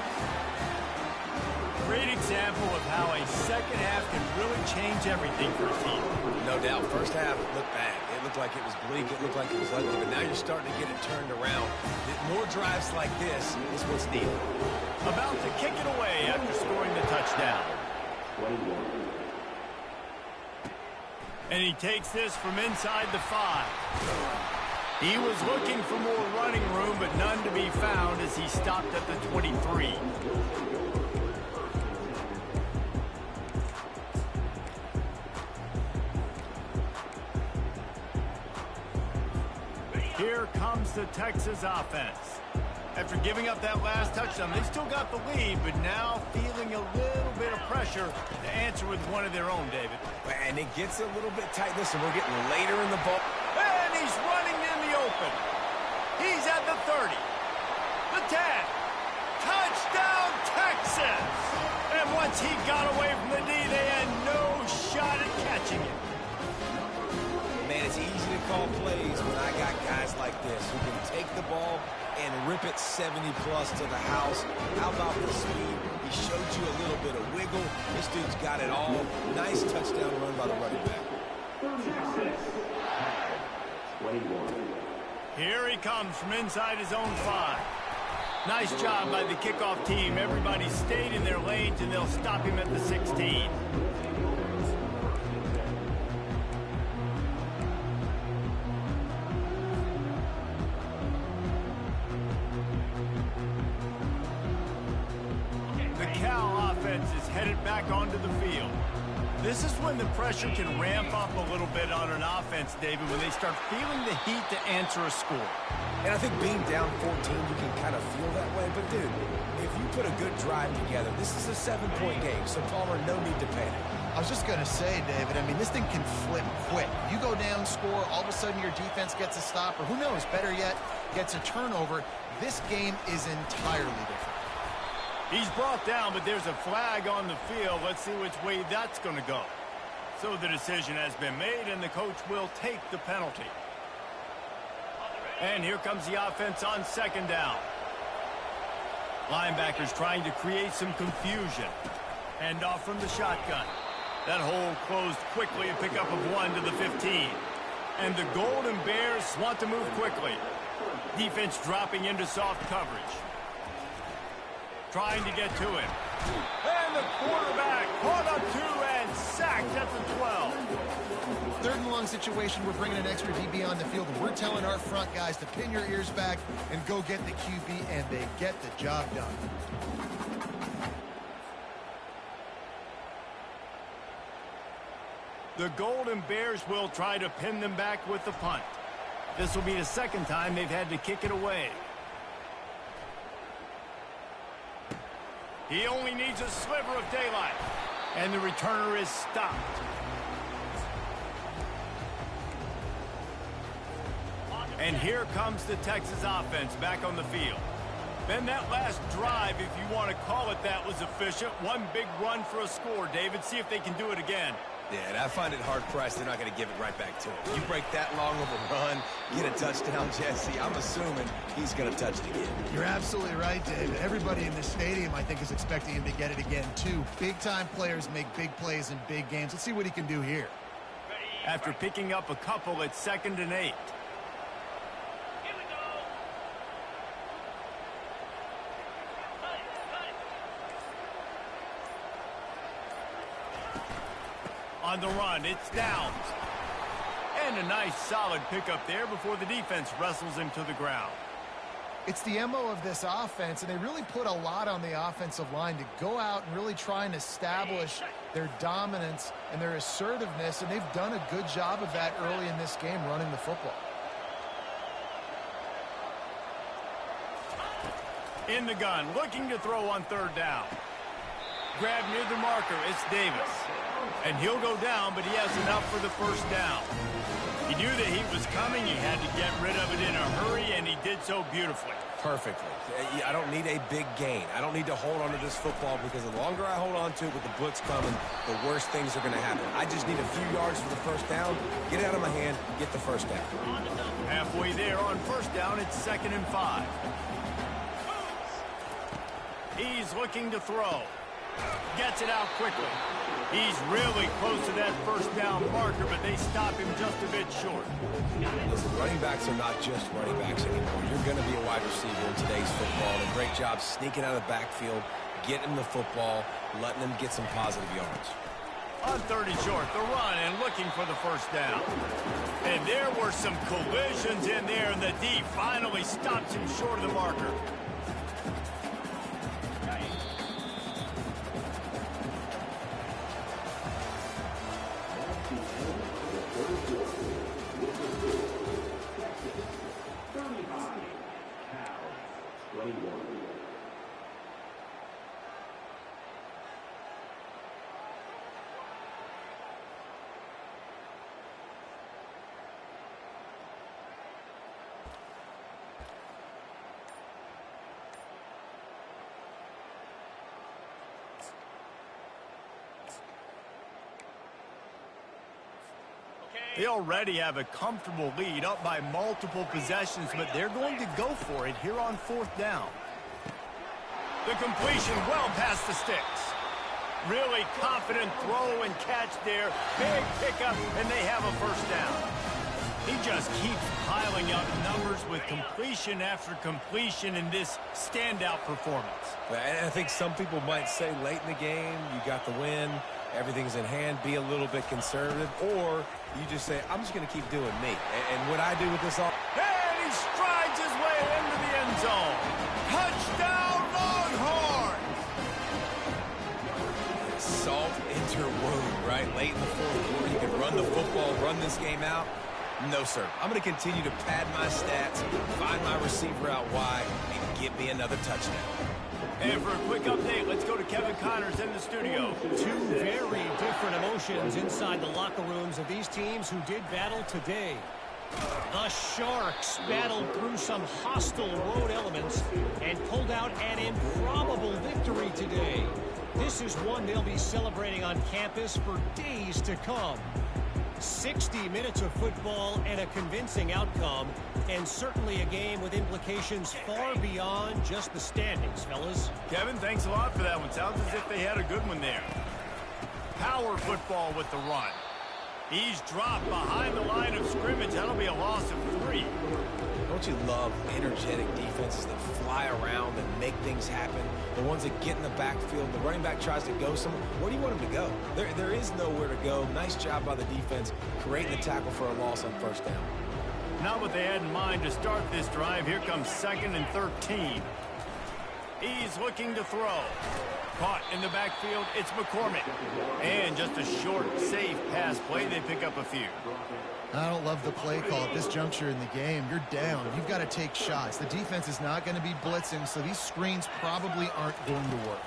Great example of how a second half can really change everything for a team. No doubt. First half looked bad. It looked like it was bleak. It looked like it was ugly. But now you're starting to get it turned around. More drives like this is what's needed. About to kick it away after scoring the touchdown. And he takes this from inside the 5. He was looking for more running room, but none to be found as he stopped at the 23. Here comes the Texas offense. After giving up that last touchdown, they still got the lead, but now feeling a little bit of pressure to answer with one of their own, David. And it gets a little bit tight. Listen, we're getting later in the ball. And he's running in the open. He's at the 30. The 10. Touchdown, Texas! And once he got away from the D, they had no shot at catching it. Man, it's easy to call plays when I got guys like this who can take the ball and rip it 70-plus to the house. How about the speed? He showed you a little bit of wiggle. This dude's got it all. Nice touchdown run by the running back. Here he comes from inside his own 5. Nice job by the kickoff team. Everybody stayed in their lanes, and they'll stop him at the 16. Cal offense is headed back onto the field. This is when the pressure can ramp up a little bit on an offense, David, when they start feeling the heat to answer a score. And I think being down 14, you can kind of feel that way. But, dude, if you put a good drive together, this is a 7-point game. So, Palmer, no need to panic. I was just going to say, David, I mean, this thing can flip quick. You go down, score, all of a sudden your defense gets a stop, or who knows, better yet, gets a turnover. This game is entirely different. He's brought down, but there's a flag on the field. Let's see which way that's going to go. So the decision has been made, and the coach will take the penalty. And here comes the offense on second down. Linebackers trying to create some confusion. Hand off from the shotgun. That hole closed quickly, a pickup of 1 to the 15. And the Golden Bears want to move quickly. Defense dropping into soft coverage. Trying to get to him. And the quarterback caught up 2 and sacked at the 12. Third and long situation, we're bringing an extra DB on the field, and we're telling our front guys to pin your ears back and go get the QB, and they get the job done. The Golden Bears will try to pin them back with the punt. This will be the second time they've had to kick it away. He only needs a sliver of daylight. And the returner is stopped. And here comes the Texas offense back on the field. Then that last drive, if you want to call it that, was efficient. One big run for a score, David. See if they can do it again. Yeah, and I find it hard-pressed they're not going to give it right back to him. You break that long of a run, get a touchdown, Jesse, I'm assuming he's going to touch it again. You're absolutely right, David. Everybody in the stadium, I think, is expecting him to get it again, too. Big-time players make big plays in big games. Let's see what he can do here. After picking up a couple, it's 2nd and 8. Here we go. Cut it, cut it. On the run, it's down. And a nice solid pickup there before the defense wrestles him to the ground. It's the MO of this offense, and they really put a lot on the offensive line to go out and really try and establish their dominance and their assertiveness, and they've done a good job of that early in this game running the football. In the gun, looking to throw on 3rd down. Grab near the marker, it's Davis. And he'll go down, but he has enough for the 1st down. He knew the heat was coming. He had to get rid of it in a hurry, and he did so beautifully. Perfectly. I don't need a big gain. I don't need to hold on to this football because the longer I hold on to it with the blitz coming, the worse things are going to happen. I just need a few yards for the 1st down, get it out of my hand, get the 1st down. Halfway there on 1st down, it's 2nd and 5. He's looking to throw. Gets it out quickly. He's really close to that 1st down marker, but they stop him just a bit short. Listen, running backs are not just running backs anymore. You're going to be a wide receiver in today's football. And a great job sneaking out of the backfield, getting the football, letting them get some positive yards. On 30 short, the run and looking for the 1st down. And there were some collisions in there, and the D finally stops him short of the marker. They already have a comfortable lead, up by multiple possessions, but they're going to go for it here on 4th down. The completion well past the sticks. Really confident throw and catch there. Big pickup, and they have a 1st down. He just keeps piling up numbers with completion after completion in this standout performance. And I think some people might say late in the game, you got the win, everything's in hand, be a little bit conservative, or you just say, I'm just going to keep doing me. And what I do with this all... And he strides his way into the end zone. Touchdown, Longhorns! right? Late in the fourth quarter, you can run the football, run this game out. No, sir. I'm going to continue to pad my stats, find my receiver out wide, and give me another touchdown. And for a quick update, let's go to Kevin Connors in the studio. Two very different emotions inside the locker rooms of these teams who did battle today. The Sharks battled through some hostile road elements and pulled out an improbable victory today. This is one they'll be celebrating on campus for days to come. 60 minutes of football and a convincing outcome, and certainly a game with implications far beyond just the standings, fellas. Kevin, thanks a lot for that one. Sounds as if they had a good one there. Power football with the run. He's dropped behind the line of scrimmage. That'll be a loss of 3. Don't you love energetic defenses that fly around and make things happen? The ones that get in the backfield, the running back tries to go somewhere. Where do you want him to go? There is nowhere to go. Nice job by the defense creating the tackle for a loss on first down. Not what they had in mind to start this drive. Here comes 2nd and 13. He's looking to throw. Caught in the backfield, it's McCormick. And just a short, safe pass play. They pick up a few. I don't love the play call at this juncture in the game. You're down. You've got to take shots. The defense is not going to be blitzing, so these screens probably aren't going to work.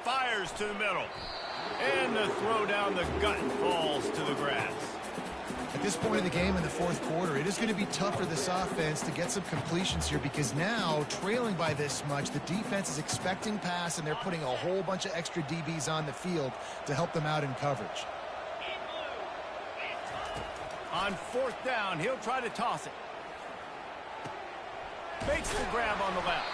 Fires to the middle. And the throw down the gut falls to the grass. At this point in the game in the fourth quarter, it is going to be tough for this offense to get some completions here because now, trailing by this much, the defense is expecting pass, and they're putting a whole bunch of extra DBs on the field to help them out in coverage. On 4th down, he'll try to toss it. Makes the grab on the left.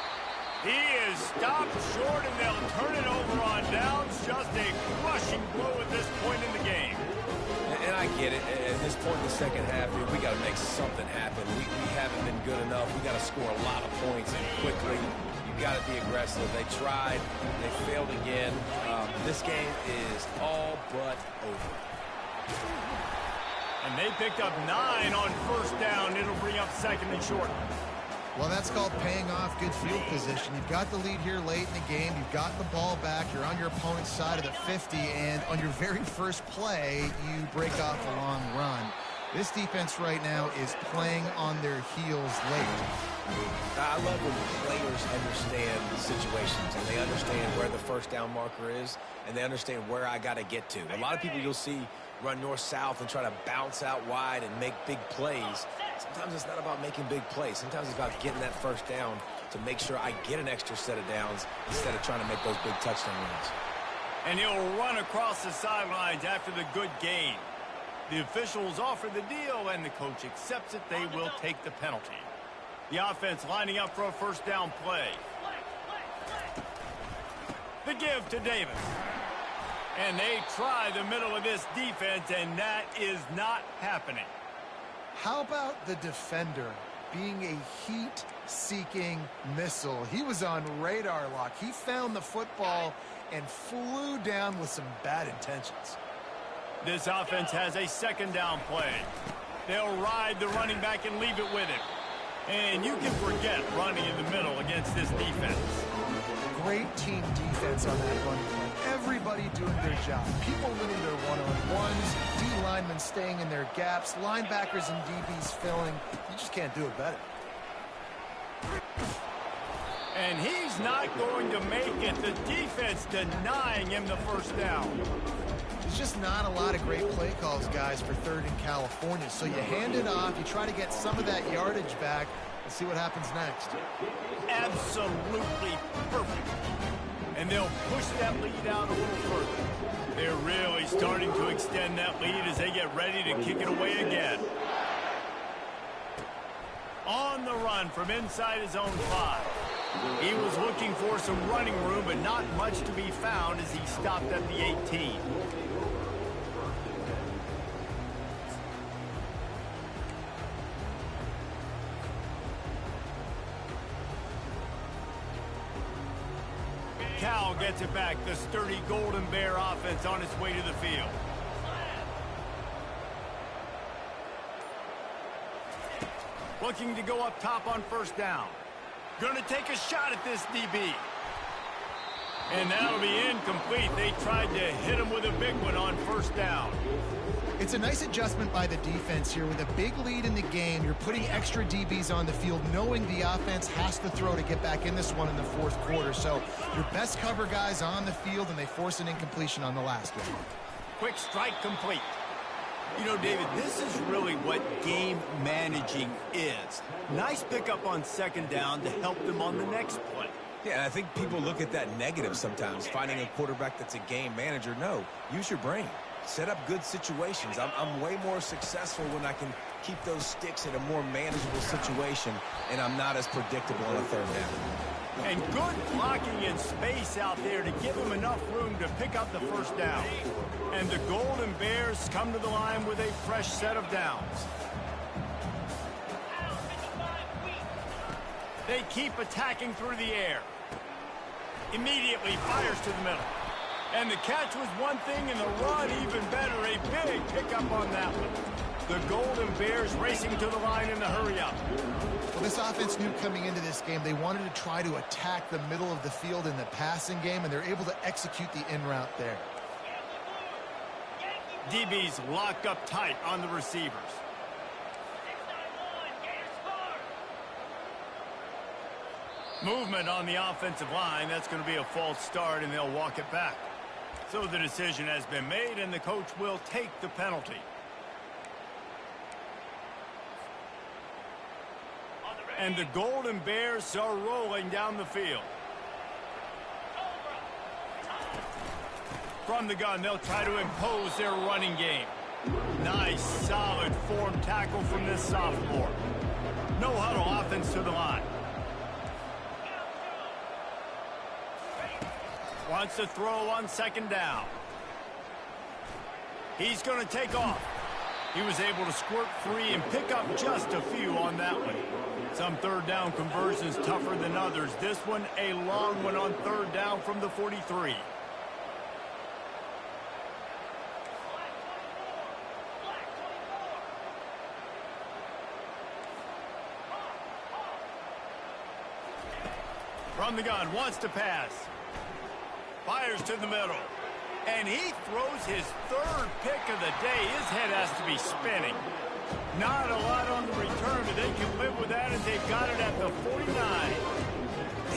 He is stopped short, and they'll turn it over on downs. Just a crushing blow at this point in the game. And I get it. At this point in the second half, dude, we got to make something happen. We haven't been good enough. We got to score a lot of points and quickly. You got to be aggressive. They tried. They failed again. This game is all but over. And they picked up 9 on 1st down. It'll bring up 2nd and short. Well, that's called paying off good field position. You've got the lead here late in the game. You've got the ball back. You're on your opponent's side of the 50, and on your very first play, you break off a long run. This defense right now is playing on their heels late. I love when players understand the situations, and they understand where the first down marker is, and they understand where I got to get to. A lot of people you'll see run north-south and try to bounce out wide and make big plays. Sometimes it's not about making big plays. Sometimes it's about getting that first down to make sure I get an extra set of downs instead of trying to make those big touchdown runs. And he'll run across the sidelines after the good gain. The officials offer the deal, and the coach accepts it. They will take the penalty. The offense lining up for a first down play. The give to Davis. And they try the middle of this defense, and that is not happening. How about the defender being a heat-seeking missile? He was on radar lock. He found the football and flew down with some bad intentions. This offense has a 2nd down play. They'll ride the running back and leave it with him. And you can forget running in the middle against this defense. Great team defense on that run play. Everybody doing their job. People winning their one-on-ones, D-linemen staying in their gaps, linebackers and DBs filling. You just can't do it better. And he's not going to make it. The defense denying him the first down. There's just not a lot of great play calls, guys, for 3rd in California. So you hand it off, you try to get some of that yardage back, and see what happens next. Absolutely perfect. And they'll push that lead out a little further. They're really starting to extend that lead as they get ready to kick it away again. On the run from inside his own 5. He was looking for some running room, but not much to be found as he stopped at the 18. Cal gets it back. The sturdy Golden Bear offense on its way to the field. Looking to go up top on first down. Going to take a shot at this DB. And that'll be incomplete. They tried to hit him with a big one on first down. It's a nice adjustment by the defense here. With a big lead in the game, you're putting extra DBs on the field, knowing the offense has to throw to get back in this one in the fourth quarter. So your best cover guys on the field, and they force an incompletion on the last one. Quick strike complete. You know, David, this is really what game managing is. Nice pickup on second down to help them on the next play. Yeah, I think people look at that negative sometimes, finding a quarterback that's a game manager. No, use your brain. Set up good situations. I'm way more successful when I can keep those sticks in a more manageable situation, and I'm not as predictable on a third down. And good blocking in space out there to give him enough room to pick up the first down. And the Golden Bears come to the line with a fresh set of downs. They keep attacking through the air. Immediately fires to the middle. And the catch was one thing, and the run even better. A big pickup on that one. The Golden Bears racing to the line in the hurry-up. Well, this offense knew coming into this game they wanted to try to attack the middle of the field in the passing game, and they're able to execute the in-route there. DB's locked up tight on the receivers. Movement on the offensive line. That's going to be a false start, and they'll walk it back. So the decision has been made, and the coach will take the penalty. And the Golden Bears are rolling down the field. From the gun, they'll try to impose their running game. Nice, solid form tackle from this sophomore. No huddle offense to the line. Wants to throw on second down. He's going to take off. He was able to squirt free and pick up just a few on that one. Some third down conversions tougher than others. This one a long one on third down from the 43. From the gun, wants to pass. Fires to the middle. And he throws his third pick of the day. His head has to be spinning. Not a lot on the return, but they can live with that as they've got it at the 49.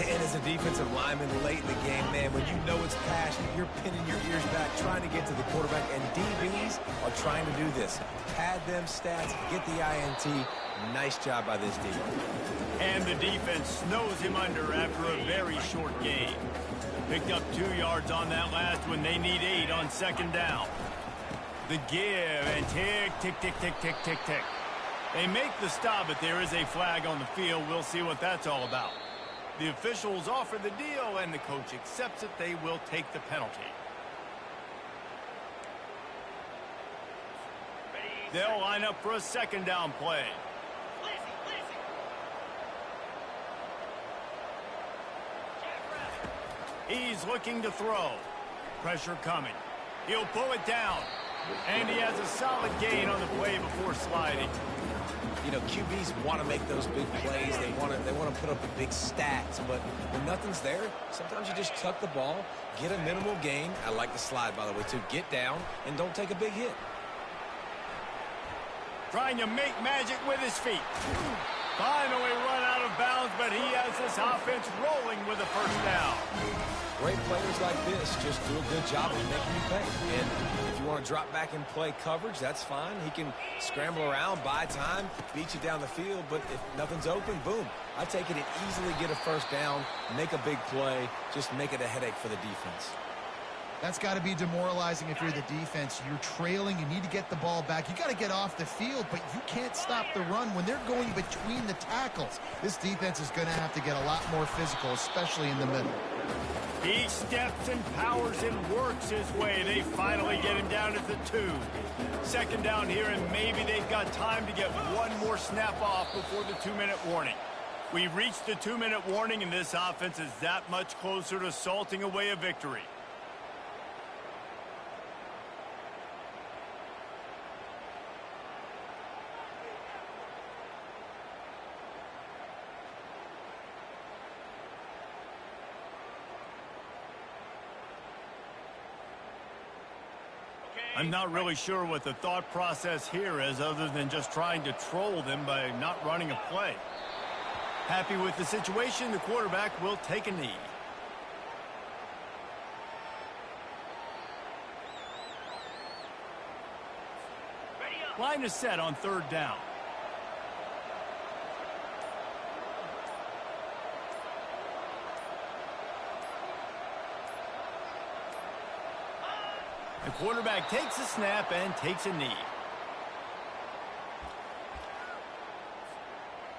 And as a defensive lineman late in the game, man, when you know it's passionate, you're pinning your ears back, trying to get to the quarterback, and DBs are trying to do this. Pad them stats, get the INT. Nice job by this D. And the defense snows him under after a very short game. Picked up 2 yards on that last one. They need 8 on second down. The give and tick, tick, tick, tick, tick, tick, tick. They make the stop, but there is a flag on the field. We'll see what that's all about. The officials offer the deal, and the coach accepts it. They will take the penalty. They'll line up for a second down play. He's looking to throw. Pressure coming. He'll pull it down. And he has a solid gain on the play before sliding. You know, QBs want to make those big plays. They want to put up the big stats. But when nothing's there, sometimes you just tuck the ball, get a minimal gain. I like the slide, by the way, too. Get down and don't take a big hit. Trying to make magic with his feet. Finally run out of bounds, but he has this offense rolling with a first down. Great players like this just do a good job of making you pay. And if you want to drop back and play coverage, that's fine. He can scramble around, buy time, beat you down the field. But if nothing's open, boom. I take it and easily get a first down, make a big play, just make it a headache for the defense. That's got to be demoralizing if you're the defense. You're trailing. You need to get the ball back. You got to get off the field, but you can't stop the run when they're going between the tackles. This defense is going to have to get a lot more physical, especially in the middle. He steps and powers and works his way. They finally get him down at the 2. Second down here, and maybe they've got time to get one more snap off before the 2-minute warning. We've reached the 2-minute warning, and this offense is that much closer to salting away a victory. I'm not really sure what the thought process here is other than just trying to troll them by not running a play. Happy with the situation, the quarterback will take a knee. Ready up. Line is set on third down. The quarterback takes a snap and takes a knee.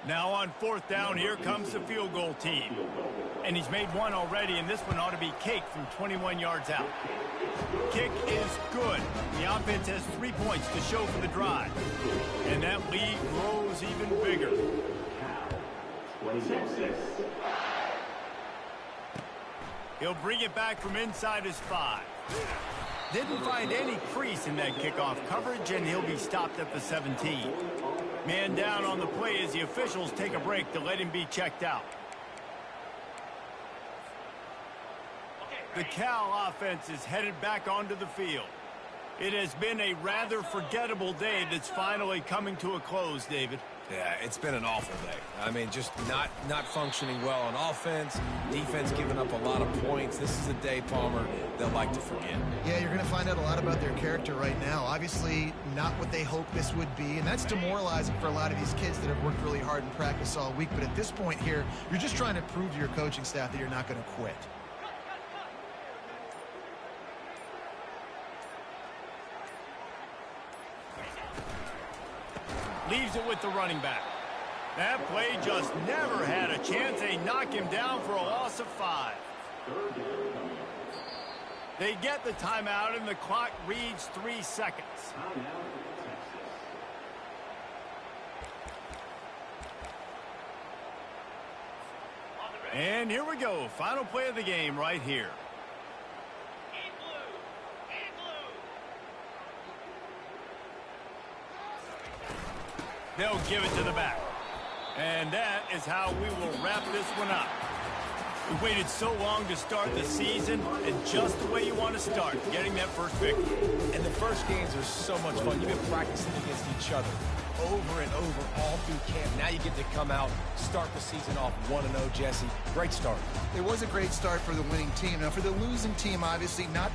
Now on fourth down, here comes the field goal team. And he's made one already, and this one ought to be cake from 21 yards out. Kick is good. The offense has 3 points to show for the drive. And that lead grows even bigger. He'll bring it back from inside his 5. Didn't find any crease in that kickoff coverage, and he'll be stopped at the 17. Man down on the play as the officials take a break to let him be checked out. The Cal offense is headed back onto the field. It has been a rather forgettable day that's finally coming to a close, David. Yeah, it's been an awful day. I mean, just not functioning well on offense, defense giving up a lot of points. This is a day, Palmer, they'll like to forget. Yeah, you're going to find out a lot about their character right now. Obviously, not what they hoped this would be, and that's demoralizing for a lot of these kids that have worked really hard in practice all week. But at this point here, you're just trying to prove to your coaching staff that you're not going to quit. Leaves it with the running back. That play just never had a chance. They knock him down for a loss of 5. They get the timeout, and the clock reads 3 seconds. And here we go. Final play of the game right here. In blue. In blue. They'll give it to the back. And that is how we will wrap this one up. We waited so long to start the season, and just the way you want to start, getting that first victory. And the first games are so much fun. You've been practicing against each other over and over all through camp. Now you get to come out, start the season off 1-0, Jesse. Great start. It was a great start for the winning team. Now, for the losing team, obviously not